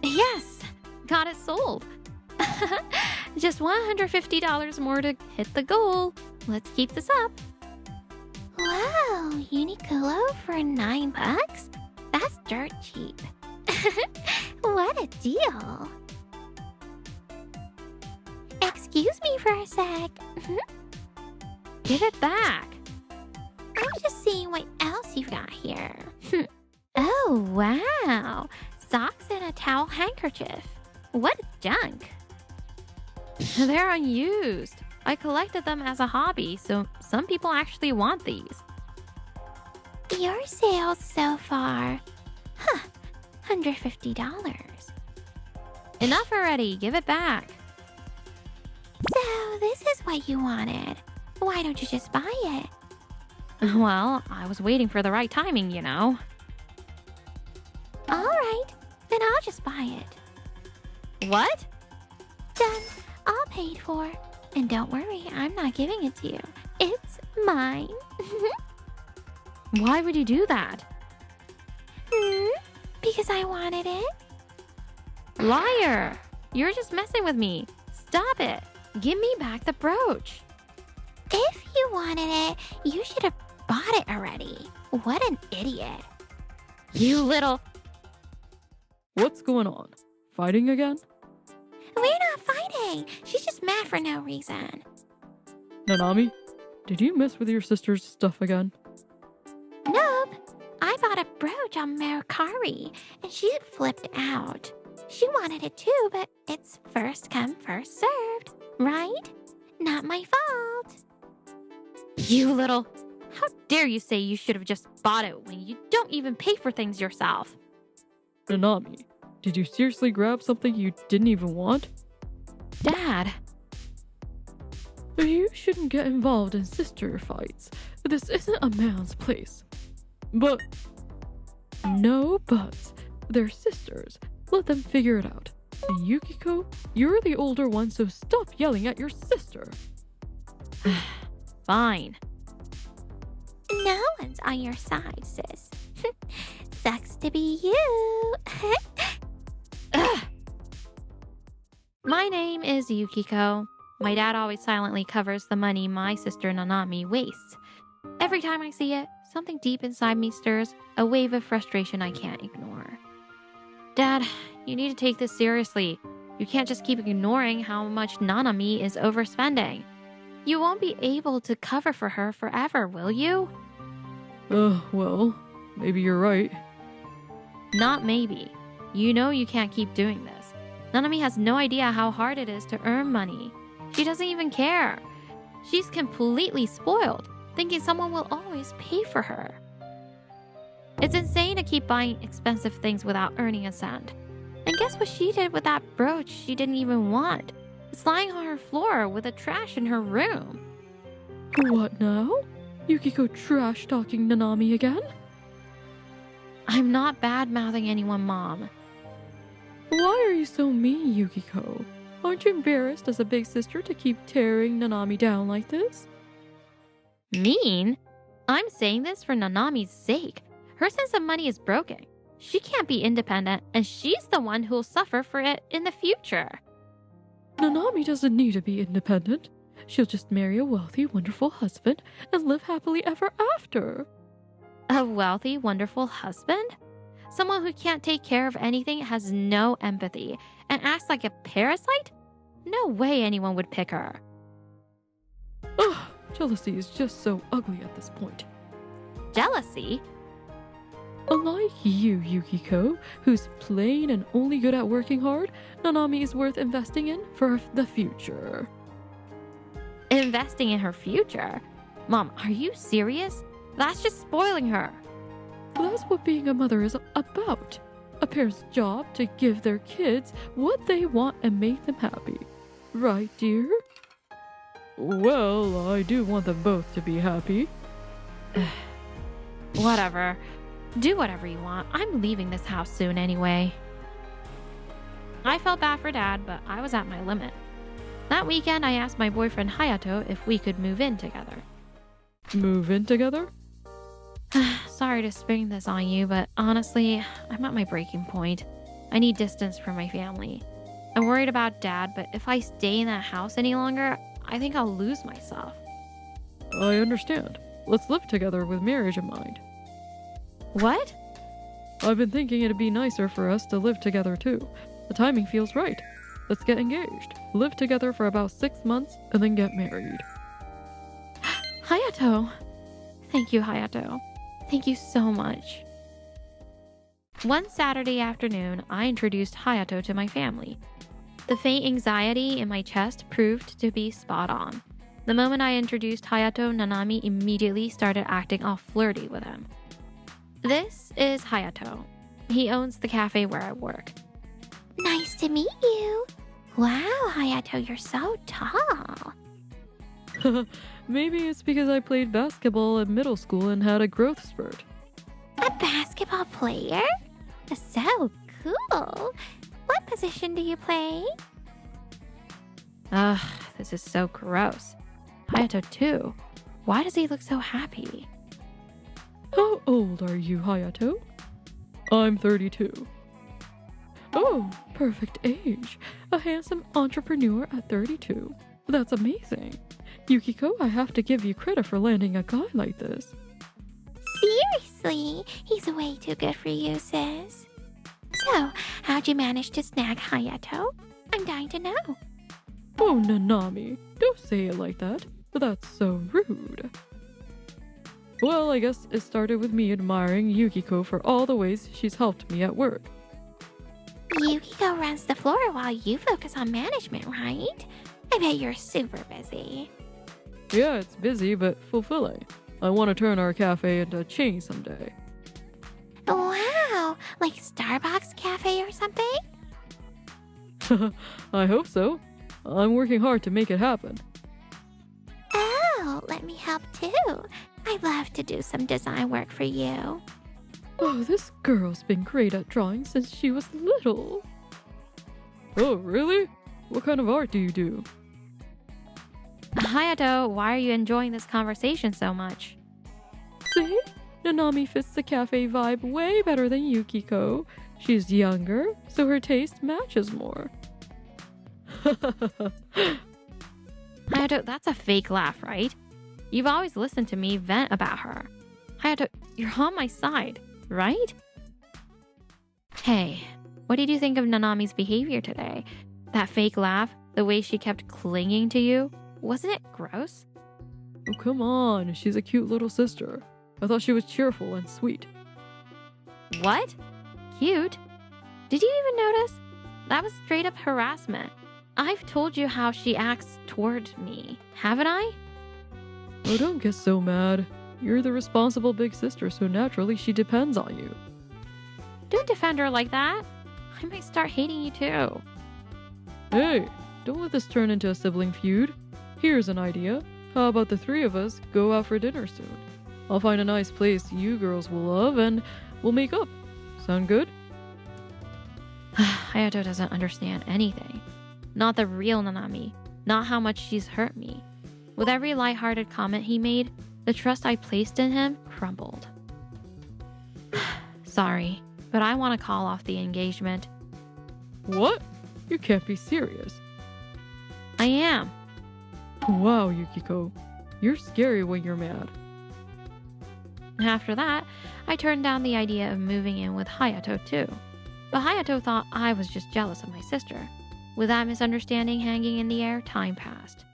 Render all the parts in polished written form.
Yes, got it sold. Just $150 more to hit the goal. Let's keep this up. Wow, Uniqlo for $9? That's dirt cheap. What a deal. Excuse me for a sec. Give it back. I'm just seeing what else you've got here. Oh, wow. Socks and a towel handkerchief. What junk. They're unused. I collected them as a hobby, so some people actually want these. Your sales so far. $150. Enough already. Give it back. So this is what you wanted. Why don't you just buy it? Well, I was waiting for the right timing, you know. All right, then I'll just buy it. What? Done. All paid for. And don't worry, I'm not giving it to you. It's mine. Why would you do that? Because I wanted it. Liar! You're just messing with me. Stop it. Give me back the brooch. If you wanted it, you should have bought it already. What an idiot. You little... What's going on? Fighting again? We're not fighting. She's just mad for no reason. Nanami, did you mess with your sister's stuff again? Nope. I bought a brooch on Mercari, and she flipped out. She wanted it too, but it's first come, first served, right? Not my fault. You little... How dare you say you should have just bought it when you don't even pay for things yourself? Nanami, did you seriously grab something you didn't even want? Dad. You shouldn't get involved in sister fights. This isn't a man's place. But... No buts. They're sisters. Let them figure it out. And Yukiko, you're the older one, so stop yelling at your sister. Fine. No one's on your side, sis. Sucks to be you. My name is Yukiko. My dad always silently covers the money my sister Nanami wastes. Every time I see it, something deep inside me stirs, a wave of frustration I can't ignore. Dad, you need to take this seriously. You can't just keep ignoring how much Nanami is overspending. You won't be able to cover for her forever, will you? Well, maybe you're right. Not maybe. You know you can't keep doing this. Nanami has no idea how hard it is to earn money. She doesn't even care. She's completely spoiled, thinking someone will always pay for her. It's insane to keep buying expensive things without earning a cent. And guess what she did with that brooch she didn't even want? It's lying on her floor with the trash in her room. What now? Yukiko trash-talking Nanami again? I'm not bad-mouthing anyone, Mom. Why are you so mean, Yukiko? Aren't you embarrassed as a big sister to keep tearing Nanami down like this? Mean? I'm saying this for Nanami's sake. Her sense of money is broken. She can't be independent, and she's the one who'll suffer for it in the future. Nanami doesn't need to be independent. She'll just marry a wealthy, wonderful husband and live happily ever after. A wealthy, wonderful husband? Someone who can't take care of anything, has no empathy, and acts like a parasite? No way anyone would pick her. Ugh, jealousy is just so ugly at this point. Jealousy? Unlike you, Yukiko, who's plain and only good at working hard, Nanami is worth investing in for the future. Investing in her future? Mom, are you serious? That's just spoiling her. That's what being a mother is about. A parent's job to give their kids what they want and make them happy. Right, dear? Well, I do want them both to be happy. Whatever. Do whatever you want. I'm leaving this house soon anyway. I felt bad for Dad, but I was at my limit. That weekend, I asked my boyfriend Hayato if we could move in together. Move in together? Sorry to spring this on you, but honestly, I'm at my breaking point. I need distance from my family. I'm worried about Dad, but if I stay in that house any longer, I think I'll lose myself. I understand. Let's live together with marriage in mind. What? I've been thinking it'd be nicer for us to live together too. The timing feels right. Let's get engaged, live together for about 6 months, and then get married. Hayato! Thank you, Hayato. Thank you so much. One Saturday afternoon, I introduced Hayato to my family. The faint anxiety in my chest proved to be spot on. The moment I introduced Hayato, Nanami immediately started acting all flirty with him. This is Hayato. He owns the cafe where I work. Nice to meet you. Wow, Hayato, you're so tall. Maybe it's because I played basketball in middle school and had a growth spurt. A basketball player? So cool. What position do you play? Ugh, this is so gross. Hayato too. Why does he look so happy? How old are you, Hayato? I'm 32. Oh, perfect age. A handsome entrepreneur at 32. That's amazing. Yukiko, I have to give you credit for landing a guy like this. Seriously? He's way too good for you, sis. So, how'd you manage to snag Hayato? I'm dying to know. Oh, Nanami, don't say it like that. That's so rude. Well, I guess it started with me admiring Yukiko for all the ways she's helped me at work. Yukiko runs the floor while you focus on management, right? I bet you're super busy. Yeah, it's busy, but fulfilling. I want to turn our cafe into a chain someday. Wow, like Starbucks cafe or something? I hope so. I'm working hard to make it happen. Oh, let me help too. I'd love to do some design work for you. Oh, this girl's been great at drawing since she was little. Oh, really? What kind of art do you do? Hayato, why are you enjoying this conversation so much? See? Nanami fits the cafe vibe way better than Yukiko. She's younger, so her taste matches more. Hayato, that's a fake laugh, right? You've always listened to me vent about her. Hayato, you're on my side, right? Hey, what did you think of Nanami's behavior today? That fake laugh, the way she kept clinging to you, wasn't it gross? Oh, come on, she's a cute little sister. I thought she was cheerful and sweet. What? Cute? Did you even notice? That was straight up harassment. I've told you how she acts toward me, haven't I? Oh, don't get so mad. You're the responsible big sister, so naturally she depends on you. Don't defend her like that. I might start hating you too. Hey, don't let this turn into a sibling feud. Here's an idea. How about the three of us go out for dinner soon? I'll find a nice place you girls will love and we'll make up. Sound good? Hayato doesn't understand anything. Not the real Nanami. Not how much she's hurt me. With every lighthearted comment he made, the trust I placed in him crumbled. Sorry, but I want to call off the engagement. What? You can't be serious. I am. Wow, Yukiko. You're scary when you're mad. After that, I turned down the idea of moving in with Hayato too. But Hayato thought I was just jealous of my sister. With that misunderstanding hanging in the air, time passed.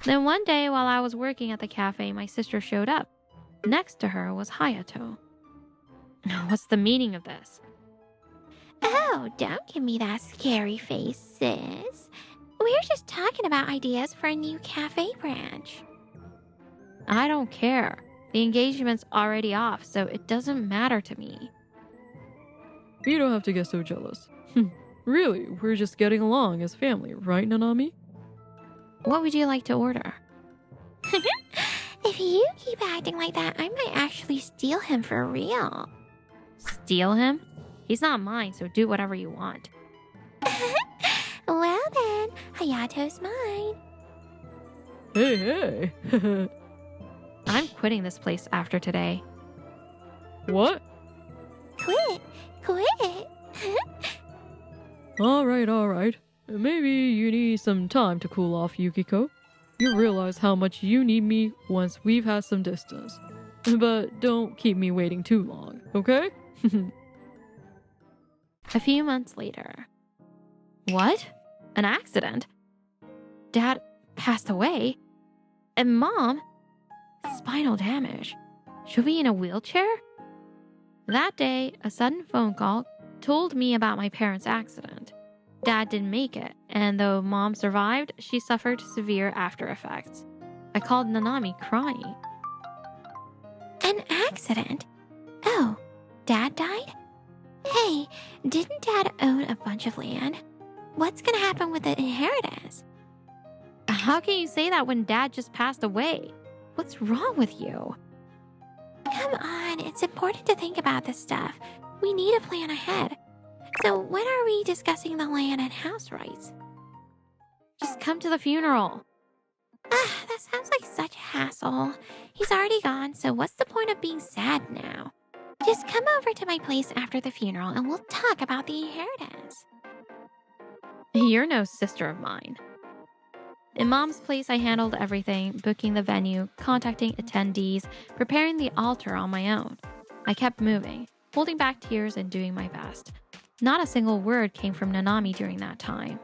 Then one day while I was working at the cafe, my sister showed up. Next to her was Hayato. What's the meaning of this? Oh, don't give me that scary face, sis. We're just talking about ideas for a new cafe branch. I don't care. The engagement's already off, so it doesn't matter to me. You don't have to get so jealous. Really, we're just getting along as family, right, Nanami? What would you like to order? If you keep acting like that, I might actually steal him for real. Steal him? He's not mine, so do whatever you want. Well then, Hayato's mine. Hey. I'm quitting this place after today. What? Quit. Alright. Maybe you need some time to cool off, Yukiko. You'll realize how much you need me once we've had some distance. But don't keep me waiting too long, okay? A few months later. What? An accident? Dad passed away? And Mom? Spinal damage. She'll be in a wheelchair? That day, a sudden phone call told me about my parents' accident. Dad didn't make it, and though Mom survived, she suffered severe after effects. I called Nanami crying. An accident? Oh, Dad died? Hey, didn't Dad own a bunch of land? What's gonna happen with the inheritance? How can you say that when Dad just passed away? What's wrong with you? Come on, it's important to think about this stuff. We need a plan ahead. So when are we discussing the land and house rights? Just come to the funeral. That sounds like such a hassle. He's already gone, so what's the point of being sad now? Just come over to my place after the funeral and we'll talk about the inheritance. You're no sister of mine. In Mom's place, I handled everything, booking the venue, contacting attendees, preparing the altar on my own. I kept moving, holding back tears and doing my best. Not a single word came from Nanami during that time.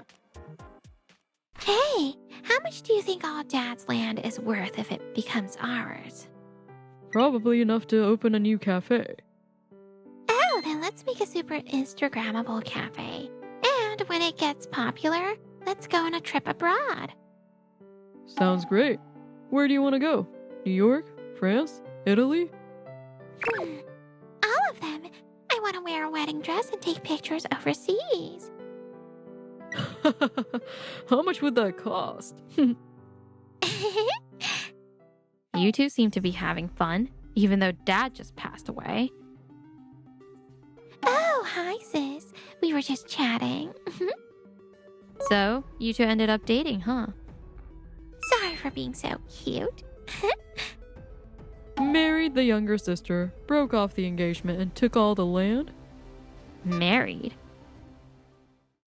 Hey, how much do you think all Dad's land is worth if it becomes ours? Probably enough to open a new cafe. Oh, then let's make a super Instagrammable cafe. And when it gets popular, let's go on a trip abroad. Sounds great. Where do you want to go? New York? France? Italy? All of them. I want to wear a wedding dress and take pictures overseas. How much would that cost? You two seem to be having fun, even though Dad just passed away. Oh, hi, sis. We were just chatting. So, you two ended up dating, huh? Sorry for being so cute. Married the younger sister, broke off the engagement, and took all the land? Married?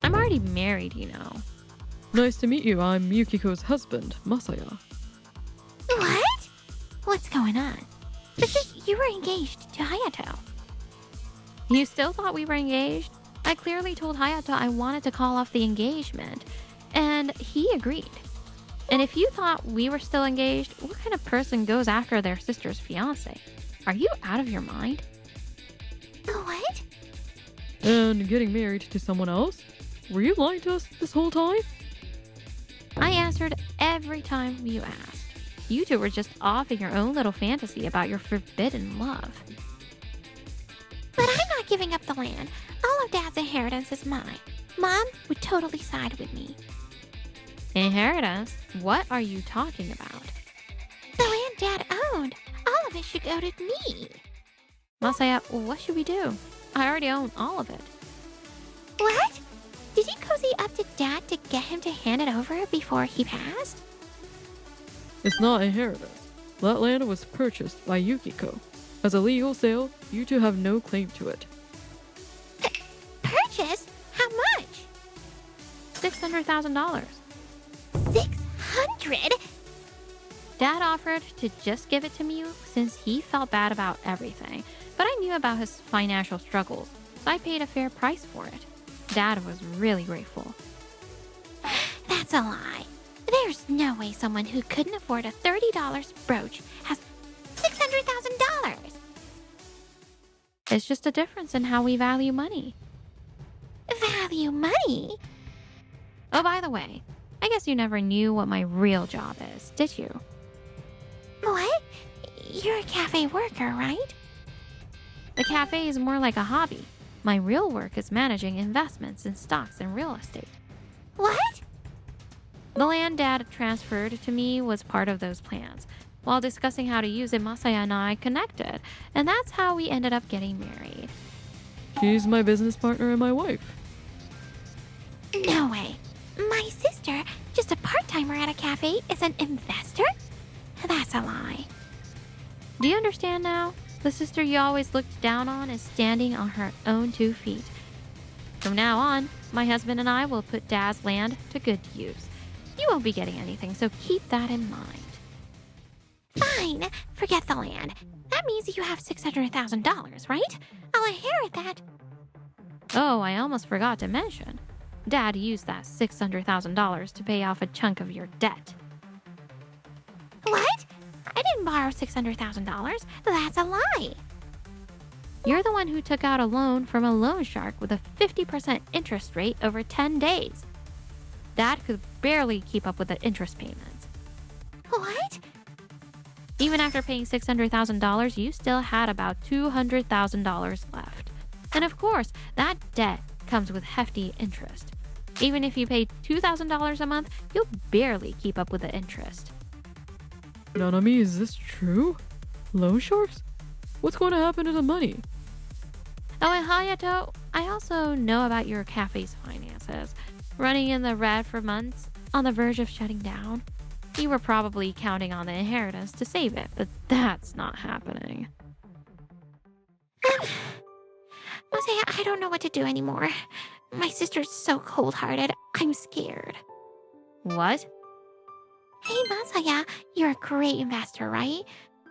I'm already married, you know. Nice to meet you. I'm Yukiko's husband, Masaya. What? What's going on? You were engaged to Hayato. You still thought we were engaged? I clearly told Hayato I wanted to call off the engagement, and he agreed. And if you thought we were still engaged, what kind of person goes after their sister's fiancé? Are you out of your mind? What? And getting married to someone else? Were you lying to us this whole time? I answered every time you asked. You two were just off in your own little fantasy about your forbidden love. But I'm not giving up the land. All of Dad's inheritance is mine. Mom would totally side with me. Inheritance? What are you talking about? The land Dad owned. All of it should go to me. Masaya, what should we do? I already own all of it. What? Did you cozy up to Dad to get him to hand it over before he passed? It's not inheritance. That land was purchased by Yukiko. As a legal sale, you two have no claim to it. Purchased? How much? $600,000. 600? Dad offered to just give it to me since he felt bad about everything, but I knew about his financial struggles, so I paid a fair price for it. Dad was really grateful. That's a lie. There's no way someone who couldn't afford a $30 brooch has $600,000. It's just a difference in how we value money. Value money? Oh, by the way, I guess you never knew what my real job is, did you? What? You're a cafe worker, right? The cafe is more like a hobby. My real work is managing investments in stocks and real estate. What? The land Dad transferred to me was part of those plans. While discussing how to use it, Masaya and I connected, and that's how we ended up getting married. She's my business partner and my wife. No way. My sister, just a part-timer at a cafe, is an investor? That's a lie. Do you understand now? The sister you always looked down on is standing on her own 2 feet. From now on, My husband and I will put Dad's land to good use. You won't be getting anything, so keep that in mind. Fine, forget the land. That means you have $600,000, right? I'll inherit that. Oh, I almost forgot to mention. Dad used that $600,000 to pay off a chunk of your debt. What? I didn't borrow $600,000. That's a lie. You're the one who took out a loan from a loan shark with a 50% interest rate over 10 days. Dad could barely keep up with the interest payments. What? Even after paying $600,000, you still had about $200,000 left. And of course, that debt comes with hefty interest. Even if you pay $2,000 a month, you'll barely keep up with the interest. Nanami, is this true? Loan sharks? What's going to happen to the money? Oh, and Hayato, I also know about your cafe's finances. Running in the red for months, on the verge of shutting down. You were probably counting on the inheritance to save it, but that's not happening. Jose, I don't know what to do anymore. My sister's so cold-hearted, I'm scared. What? Hey, Masaya, you're a great investor, right?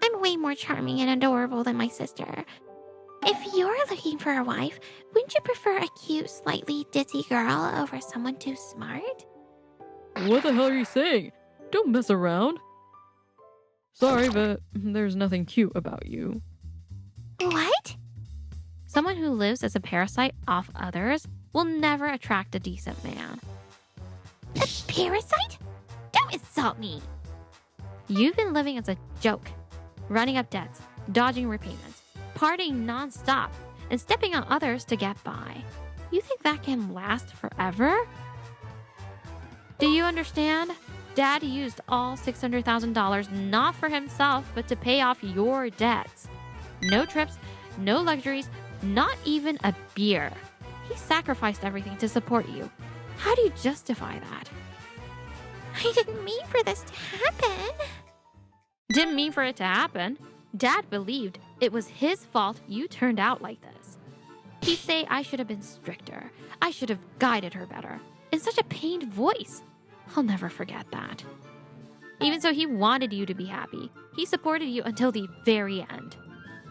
I'm way more charming and adorable than my sister. If you're looking for a wife, wouldn't you prefer a cute, slightly ditzy girl over someone too smart? What the hell are you saying? Don't mess around. Sorry, but there's nothing cute about you. What? Someone who lives as a parasite off others will never attract a decent man. A parasite? Don't insult me! You've been living as a joke, running up debts, dodging repayments, partying non-stop, and stepping on others to get by. You think that can last forever? Do you understand? Dad used all $600,000 not for himself, but to pay off your debts. No trips, no luxuries, not even a beer. He sacrificed everything to support you. How do you justify that? I didn't mean for this to happen. Didn't mean for it to happen. Dad believed it was his fault you turned out like this. He'd say I should have been stricter. I should have guided her better. In such a pained voice. I'll never forget that. Even so, he wanted you to be happy. He supported you until the very end.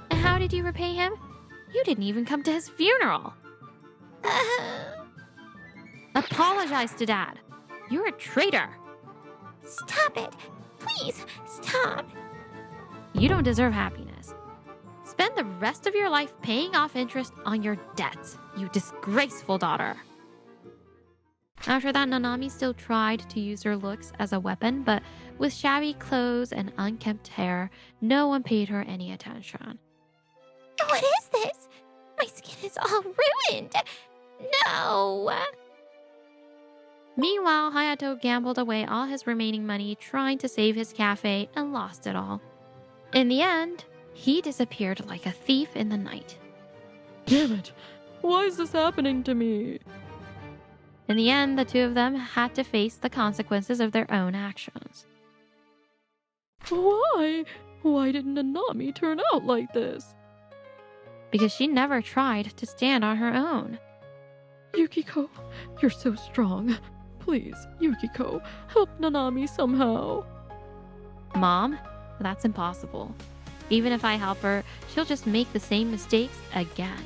And how did you repay him? You didn't even come to his funeral. Apologize to Dad. You're a traitor. Stop it. Please, stop. You don't deserve happiness. Spend the rest of your life paying off interest on your debts, you disgraceful daughter. After that, Nanami still tried to use her looks as a weapon, but with shabby clothes and unkempt hair, no one paid her any attention. What is this? My skin is all ruined. No. Meanwhile, Hayato gambled away all his remaining money trying to save his cafe and lost it all. In the end, he disappeared like a thief in the night. Damn it! Why is this happening to me? In the end, the two of them had to face the consequences of their own actions. Why? Why didn't Nanami turn out like this? Because she never tried to stand on her own. Yukiko, you're so strong. Please, Yukiko, help Nanami somehow. Mom, that's impossible. Even if I help her, she'll just make the same mistakes again.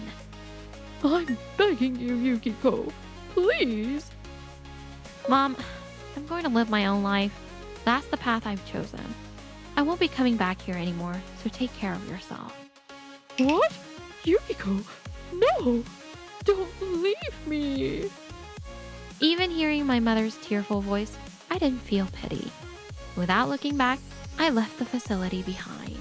I'm begging you, Yukiko. Please. Mom, I'm going to live my own life. That's the path I've chosen. I won't be coming back here anymore, so take care of yourself. What? Yukiko, no! Don't leave me! Even hearing my mother's tearful voice, I didn't feel pity. Without looking back, I left the facility behind.